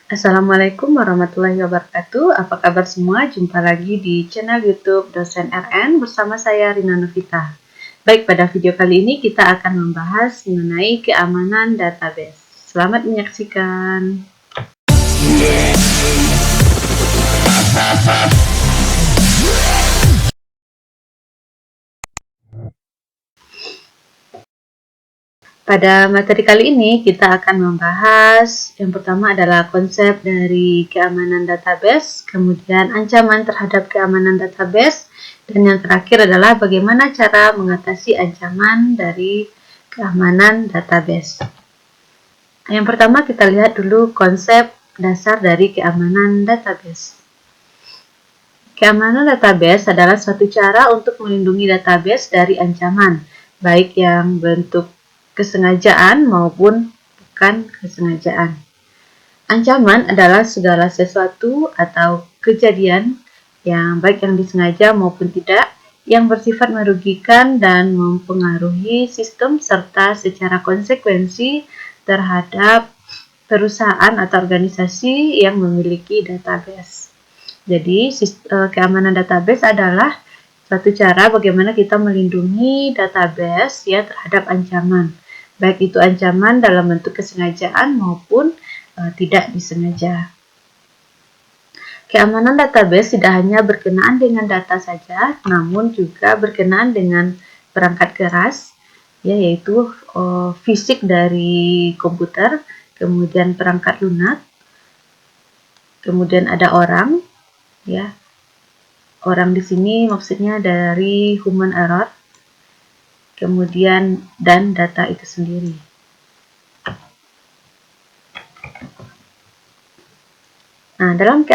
Assalamualaikum warahmatullahi wabarakatuh. Apa kabar semua? Jumpa lagi di channel YouTube Dosen RN bersama saya Rina Novita. Baik, pada video kali ini kita akan membahas mengenai keamanan database. Selamat menyaksikan. Pada materi kali ini kita akan membahas yang pertama adalah konsep dari keamanan database, kemudian ancaman terhadap keamanan database, dan yang terakhir adalah bagaimana cara mengatasi ancaman dari keamanan database. Yang pertama kita lihat dulu konsep dasar dari keamanan database. Keamanan database adalah suatu cara untuk melindungi database dari ancaman, baik yang bentuk kesengajaan maupun bukan kesengajaan. Ancaman adalah segala sesuatu atau kejadian yang baik yang disengaja maupun tidak, yang bersifat merugikan dan mempengaruhi sistem serta secara konsekuensi terhadap perusahaan atau organisasi yang memiliki database. Jadi, keamanan database adalah suatu cara bagaimana kita melindungi database ya terhadap ancaman. Baik itu ancaman dalam bentuk kesengajaan maupun tidak disengaja. Keamanan database tidak hanya berkenaan dengan data saja, namun juga berkenaan dengan perangkat keras, ya, yaitu fisik dari komputer, kemudian perangkat lunak, kemudian ada orang, ya. Orang di sini maksudnya dari human error, kemudian dan data itu sendiri. Nah, dalam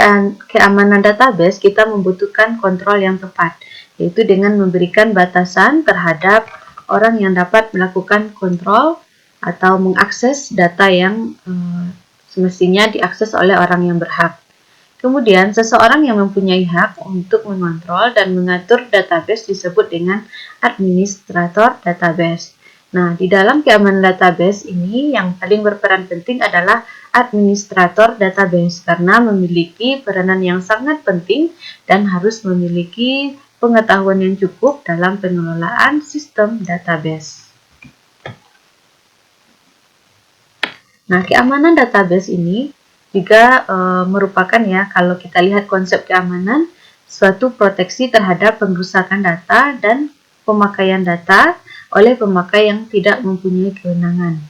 keamanan database kita membutuhkan kontrol yang tepat, yaitu dengan memberikan batasan terhadap orang yang dapat melakukan kontrol atau mengakses data yang semestinya diakses oleh orang yang berhak. Kemudian, seseorang yang mempunyai hak untuk mengontrol dan mengatur database disebut dengan administrator database. Nah, di dalam keamanan database ini yang paling berperan penting adalah administrator database karena memiliki peranan yang sangat penting dan harus memiliki pengetahuan yang cukup dalam pengelolaan sistem database. Nah, keamanan database ini juga merupakan ya, kalau kita lihat konsep keamanan, suatu proteksi terhadap pengrusakan data dan pemakaian data oleh pemakai yang tidak mempunyai kewenangan.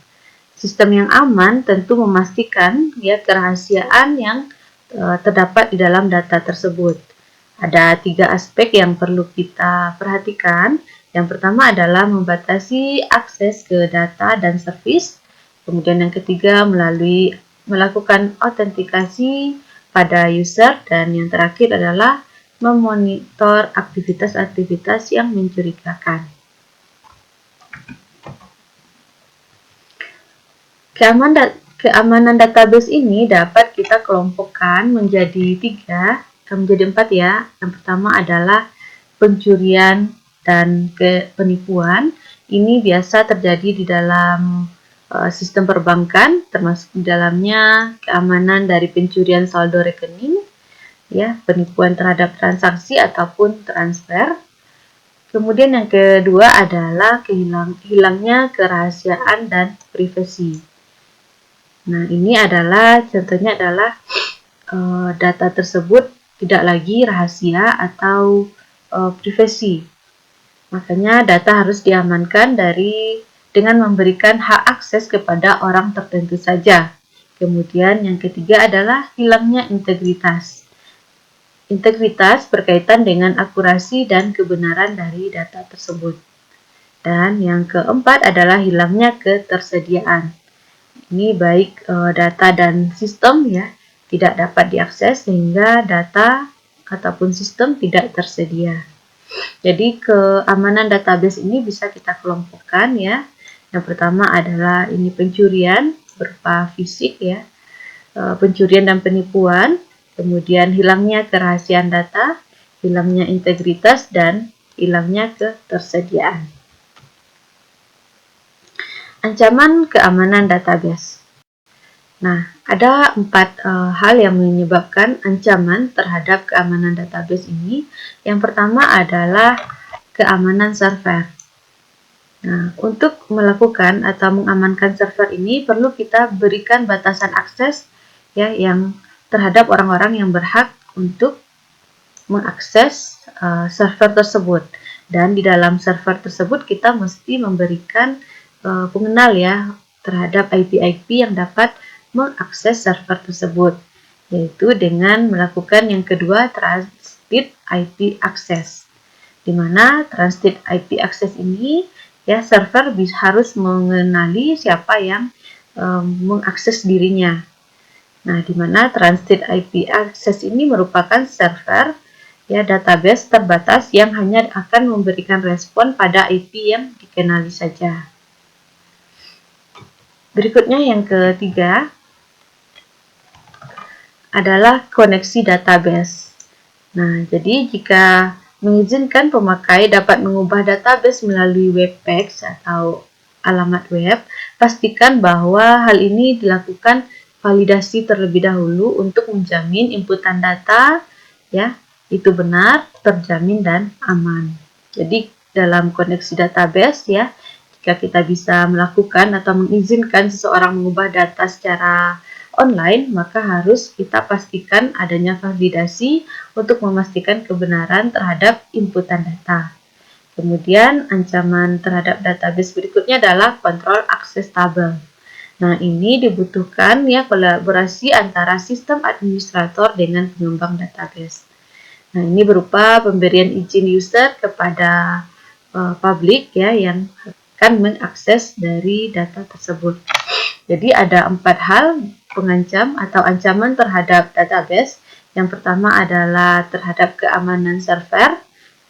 Sistem yang aman tentu memastikan ya kerahasiaan yang terdapat di dalam data tersebut. Ada 3 aspek yang perlu kita perhatikan. Yang pertama adalah membatasi akses ke data dan servis. Kemudian yang ketiga melakukan autentikasi pada user, dan yang terakhir adalah memonitor aktivitas-aktivitas yang mencurigakan. Keamanan database ini dapat kita kelompokkan menjadi 4 ya. Yang pertama adalah pencurian dan penipuan. Ini biasa terjadi di dalam sistem perbankan, termasuk di dalamnya keamanan dari pencurian saldo rekening, ya, penipuan terhadap transaksi ataupun transfer. Kemudian yang kedua adalah hilangnya kerahasiaan dan privasi. Nah, ini adalah contohnya adalah data tersebut tidak lagi rahasia atau privasi. Makanya data harus diamankan dengan memberikan hak akses kepada orang tertentu saja. Kemudian yang ketiga adalah hilangnya integritas. Integritas berkaitan dengan akurasi dan kebenaran dari data tersebut. Dan yang keempat adalah hilangnya ketersediaan. Ini baik data dan sistem ya tidak dapat diakses sehingga data ataupun sistem tidak tersedia. Jadi keamanan database ini bisa kita kelompokkan ya. Yang pertama adalah ini pencurian berupa fisik ya, pencurian dan penipuan, kemudian hilangnya kerahasiaan data, hilangnya integritas, dan hilangnya ketersediaan. Ancaman keamanan database. Nah, ada 4 hal yang menyebabkan ancaman terhadap keamanan database ini. Yang pertama adalah keamanan server. Nah, untuk melakukan atau mengamankan server ini perlu kita berikan batasan akses ya yang terhadap orang-orang yang berhak untuk mengakses server tersebut. Dan di dalam server tersebut kita mesti memberikan pengenal ya terhadap IP-IP yang dapat mengakses server tersebut, yaitu dengan melakukan yang kedua, Trusted IP Access, di mana Trusted IP Access ini ya server harus mengenali siapa yang mengakses dirinya. Nah, di mana Trusted IP Access ini merupakan server ya database terbatas yang hanya akan memberikan respon pada IP yang dikenali saja. Berikutnya yang ketiga adalah koneksi database. Nah, jadi jika mengizinkan pemakai dapat mengubah database melalui web page atau alamat web, pastikan bahwa hal ini dilakukan validasi terlebih dahulu untuk menjamin inputan data ya itu benar, terjamin dan aman. Jadi dalam koneksi database ya, jika kita bisa melakukan atau mengizinkan seseorang mengubah data secara online, maka harus kita pastikan adanya validasi untuk memastikan kebenaran terhadap inputan data. Kemudian ancaman terhadap database berikutnya adalah kontrol akses tabel. Nah, ini dibutuhkan ya kolaborasi antara sistem administrator dengan pengembang database. Nah, ini berupa pemberian izin user kepada publik ya yang akan mengakses dari data tersebut. Jadi ada 4 hal pengancam atau ancaman terhadap database. Yang pertama adalah terhadap keamanan server,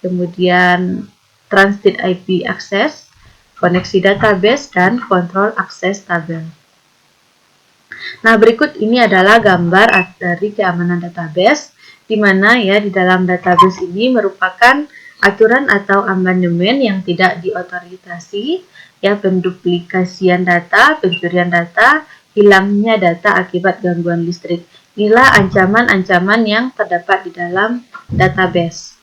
kemudian Trusted IP Access, koneksi database, dan kontrol akses tabel. Nah, berikut ini adalah gambar dari keamanan database, di mana ya di dalam database ini merupakan aturan atau amandemen yang tidak diotorisasi, ya penduplikasian data, pencurian data, hilangnya data akibat gangguan listrik. Inilah ancaman-ancaman yang terdapat di dalam database.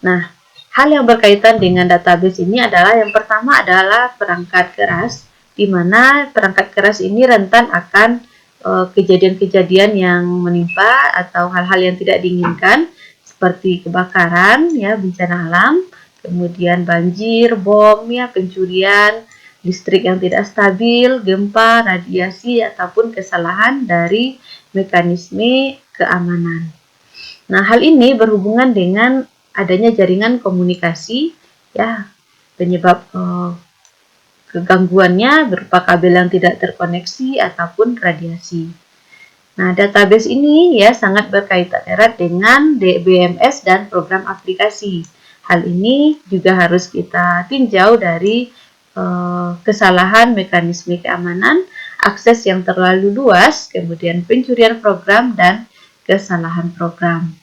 Nah, hal yang berkaitan dengan database ini adalah yang pertama adalah perangkat keras, di mana perangkat keras ini rentan akan kejadian-kejadian yang menimpa atau hal-hal yang tidak diinginkan seperti kebakaran, ya bencana alam, kemudian banjir, bom, ya pencurian, listrik yang tidak stabil, gempa, radiasi ataupun kesalahan dari mekanisme keamanan. Nah, hal ini berhubungan dengan adanya jaringan komunikasi, ya penyebab kegangguannya berupa kabel yang tidak terkoneksi ataupun radiasi. Nah, database ini ya sangat berkaitan erat dengan DBMS dan program aplikasi. Hal ini juga harus kita tinjau dari kesalahan mekanisme keamanan, akses yang terlalu luas, kemudian pencurian program dan kesalahan program.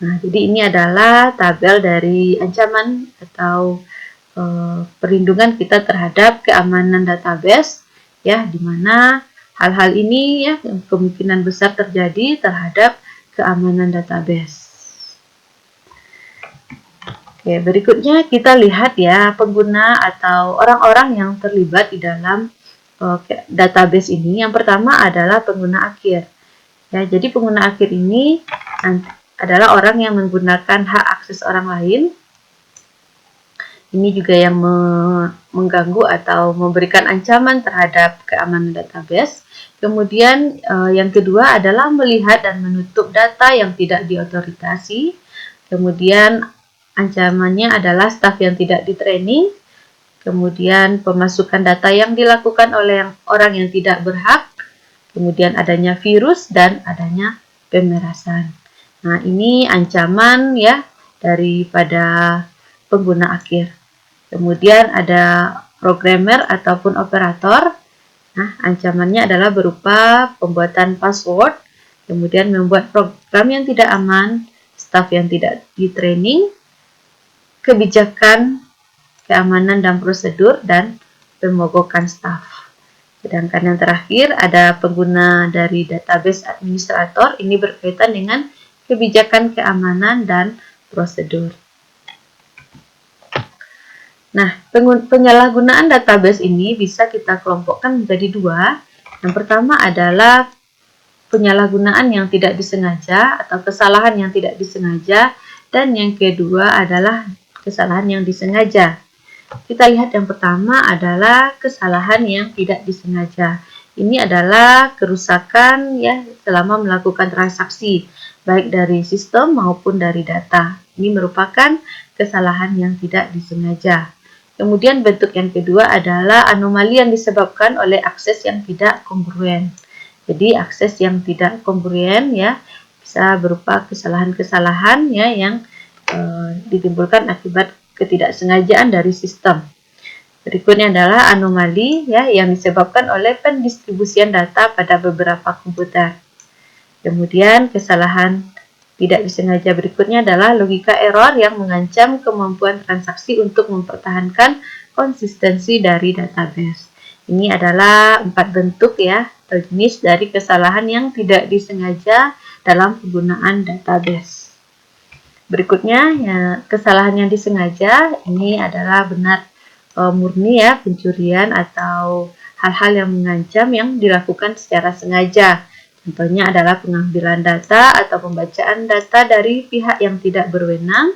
Nah, jadi ini adalah tabel dari ancaman atau perlindungan kita terhadap keamanan database ya, di mana hal-hal ini ya kemungkinan besar terjadi terhadap keamanan database. Oke, berikutnya kita lihat ya pengguna atau orang-orang yang terlibat di dalam database ini. Yang pertama adalah pengguna akhir. Ya, jadi pengguna akhir ini adalah orang yang menggunakan hak akses orang lain. Ini juga yang mengganggu atau memberikan ancaman terhadap keamanan database. Kemudian yang kedua adalah melihat dan menutup data yang tidak diotorisasi. Kemudian ancamannya adalah staf yang tidak di-training. Kemudian pemasukan data yang dilakukan oleh orang yang tidak berhak. Kemudian adanya virus dan adanya pemerasan. Nah, ini ancaman ya daripada pengguna akhir. Kemudian ada programmer ataupun operator. Nah, ancamannya adalah berupa pembuatan password, kemudian membuat program yang tidak aman, staf yang tidak di-training, kebijakan keamanan dan prosedur, dan pemogokan staf. Sedangkan yang terakhir ada pengguna dari database administrator, ini berkaitan dengan kebijakan keamanan dan prosedur. Nah, penyalahgunaan database ini bisa kita kelompokkan menjadi dua. Yang pertama adalah penyalahgunaan yang tidak disengaja atau kesalahan yang tidak disengaja, dan yang kedua adalah kesalahan yang disengaja. Kita lihat yang pertama adalah kesalahan yang tidak disengaja. Ini adalah kerusakan ya selama melakukan transaksi, baik dari sistem maupun dari data. Ini merupakan kesalahan yang tidak disengaja. Kemudian bentuk yang kedua adalah anomali yang disebabkan oleh akses yang tidak kongruen. Jadi akses yang tidak kongruen ya bisa berupa kesalahan-kesalahan ya yang ditimbulkan akibat ketidaksengajaan dari sistem. Berikutnya adalah anomali ya yang disebabkan oleh pendistribusian data pada beberapa komputer. Kemudian kesalahan tidak disengaja berikutnya adalah logika error yang mengancam kemampuan transaksi untuk mempertahankan konsistensi dari database. Ini adalah 4 bentuk ya atau jenis dari kesalahan yang tidak disengaja dalam penggunaan database. Berikutnya, ya, kesalahan yang disengaja ini adalah benar murni ya, pencurian atau hal-hal yang mengancam yang dilakukan secara sengaja. Contohnya adalah pengambilan data atau pembacaan data dari pihak yang tidak berwenang,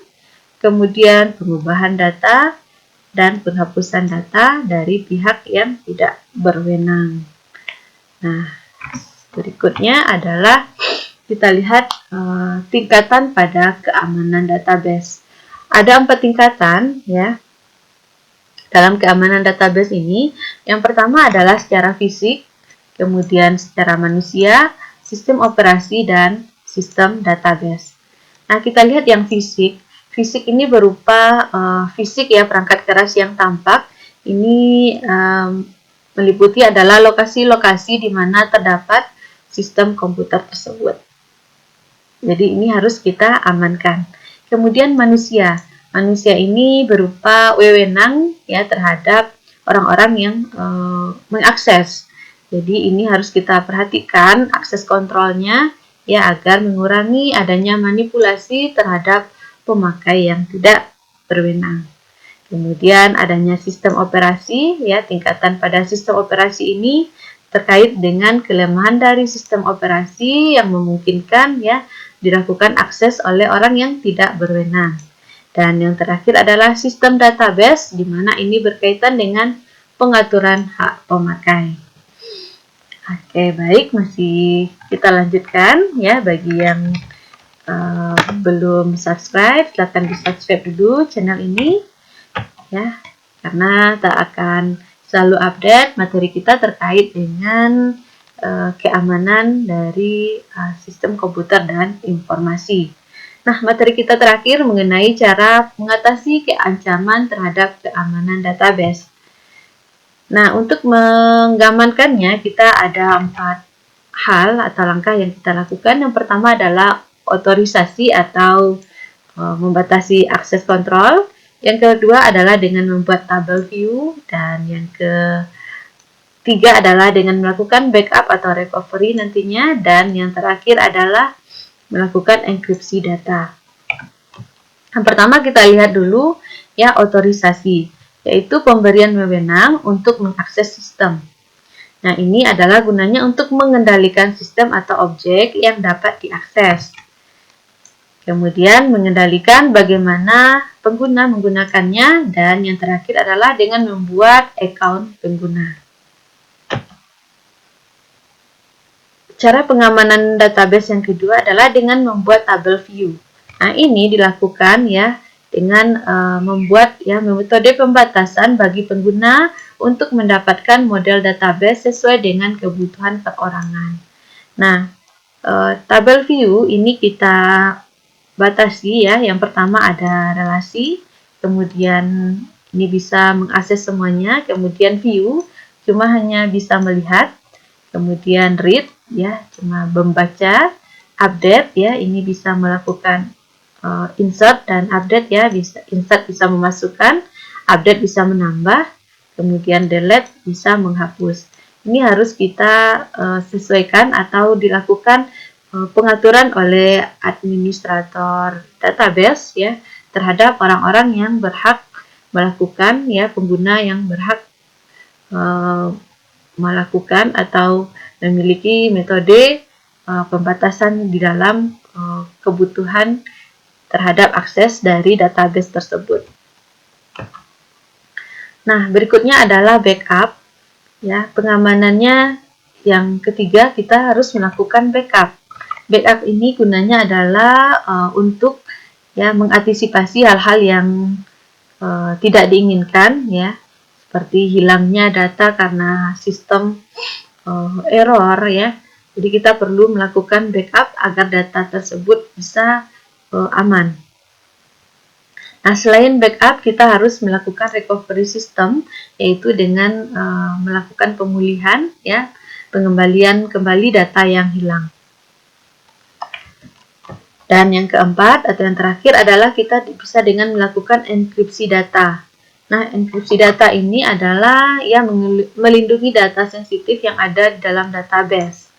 kemudian pengubahan data dan penghapusan data dari pihak yang tidak berwenang. Nah, berikutnya adalah kita lihat tingkatan pada keamanan database. Ada 4 tingkatan ya dalam keamanan database ini. Yang pertama adalah secara fisik, kemudian secara manusia, sistem operasi, dan sistem database. Nah, kita lihat yang fisik. Fisik ini berupa fisik ya, perangkat keras yang tampak. Ini meliputi adalah lokasi-lokasi di mana terdapat sistem komputer tersebut. Jadi ini harus kita amankan. Kemudian manusia. Manusia ini berupa wewenang ya terhadap orang-orang yang mengakses. Jadi ini harus kita perhatikan akses kontrolnya ya agar mengurangi adanya manipulasi terhadap pemakai yang tidak berwenang. Kemudian adanya sistem operasi ya, tingkatan pada sistem operasi ini terkait dengan kelemahan dari sistem operasi yang memungkinkan ya dilakukan akses oleh orang yang tidak berwenang. Dan yang terakhir adalah sistem database, di mana ini berkaitan dengan pengaturan hak pemakai. Oke, baik, masih kita lanjutkan ya. Bagi yang belum subscribe, silahkan di subscribe dulu channel ini ya, karena tak akan selalu update materi kita terkait dengan keamanan dari sistem komputer dan informasi. Nah, materi kita terakhir mengenai cara mengatasi keancaman terhadap keamanan database. Nah, untuk mengamankannya kita ada 4 hal atau langkah yang kita lakukan. Yang pertama adalah otorisasi atau membatasi akses kontrol. Yang kedua adalah dengan membuat tabel view, dan yang ketiga adalah dengan melakukan backup atau recovery nantinya, dan yang terakhir adalah melakukan enkripsi data. Yang pertama kita lihat dulu ya otorisasi, yaitu pemberian wewenang untuk mengakses sistem. Nah, ini adalah gunanya untuk mengendalikan sistem atau objek yang dapat diakses. Kemudian mengendalikan bagaimana pengguna menggunakannya, dan yang terakhir adalah dengan membuat account pengguna. Cara pengamanan database yang kedua adalah dengan membuat tabel view. Nah, ini dilakukan ya dengan membuat ya metode pembatasan bagi pengguna untuk mendapatkan model database sesuai dengan kebutuhan perorangan. Nah, tabel view ini kita batasi ya. Yang pertama ada relasi, kemudian ini bisa mengakses semuanya, kemudian view cuma hanya bisa melihat, kemudian read ya cuma membaca, update ya ini bisa melakukan insert dan update ya, bisa insert bisa memasukkan, update bisa menambah, kemudian delete bisa menghapus. ini harus kita sesuaikan atau dilakukan pengaturan oleh administrator database ya terhadap orang-orang yang berhak melakukan ya pengguna yang berhak melakukan atau memiliki metode pembatasan di dalam kebutuhan terhadap akses dari database tersebut. Nah, berikutnya adalah backup. Ya, pengamanannya yang ketiga kita harus melakukan backup. Backup ini gunanya adalah untuk ya mengantisipasi hal-hal yang tidak diinginkan ya, seperti hilangnya data karena sistem error ya. Jadi kita perlu melakukan backup agar data tersebut bisa aman. Nah, selain backup, kita harus melakukan recovery system, yaitu dengan melakukan pemulihan, ya, pengembalian kembali data yang hilang. Dan yang keempat atau yang terakhir adalah kita bisa dengan melakukan enkripsi data. Nah, enkripsi data ini adalah yang melindungi data sensitif yang ada di dalam database.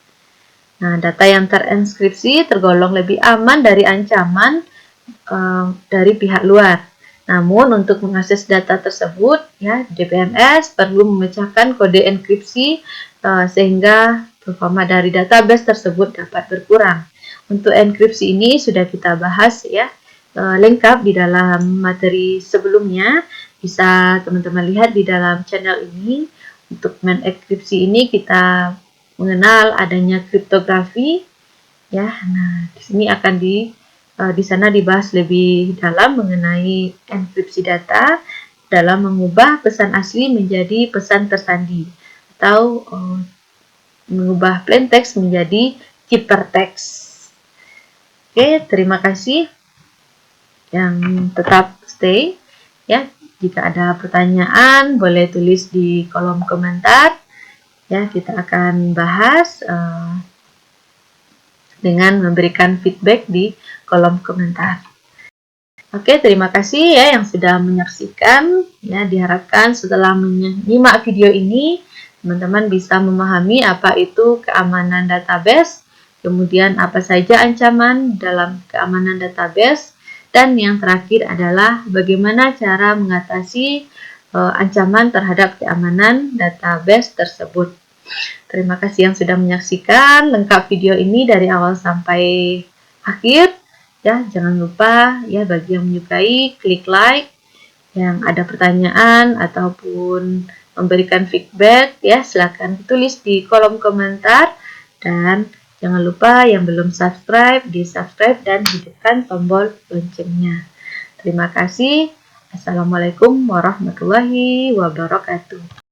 Nah, data yang terenskripsi tergolong lebih aman dari ancaman dari pihak luar. Namun untuk mengakses data tersebut, ya DBMS perlu memecahkan kode enkripsi sehingga performa dari database tersebut dapat berkurang. Untuk enkripsi ini sudah kita bahas ya lengkap di dalam materi sebelumnya. Bisa teman-teman lihat di dalam channel ini. Untuk mengenkripsi ini kita mengenal adanya kriptografi. Ya, nah di sini akan di sana dibahas lebih dalam mengenai enkripsi data dalam mengubah pesan asli menjadi pesan tersandi atau mengubah plain text menjadi hypertext. Oke, terima kasih yang tetap stay ya. Jika ada pertanyaan boleh tulis di kolom komentar ya, kita akan bahas dengan memberikan feedback di kolom komentar. Oke, terima kasih ya yang sudah menyaksikan. Ya, diharapkan setelah menyimak video ini, teman-teman bisa memahami apa itu keamanan database, kemudian apa saja ancaman dalam keamanan database, dan yang terakhir adalah bagaimana cara mengatasi ancaman terhadap keamanan database tersebut. Terima kasih yang sudah menyaksikan lengkap video ini dari awal sampai akhir. Ya, jangan lupa ya bagi yang menyukai klik like, yang ada pertanyaan ataupun memberikan feedback ya silakan tulis di kolom komentar, dan jangan lupa yang belum subscribe di subscribe dan hidupkan tombol loncengnya. Terima kasih. Assalamualaikum warahmatullahi wabarakatuh.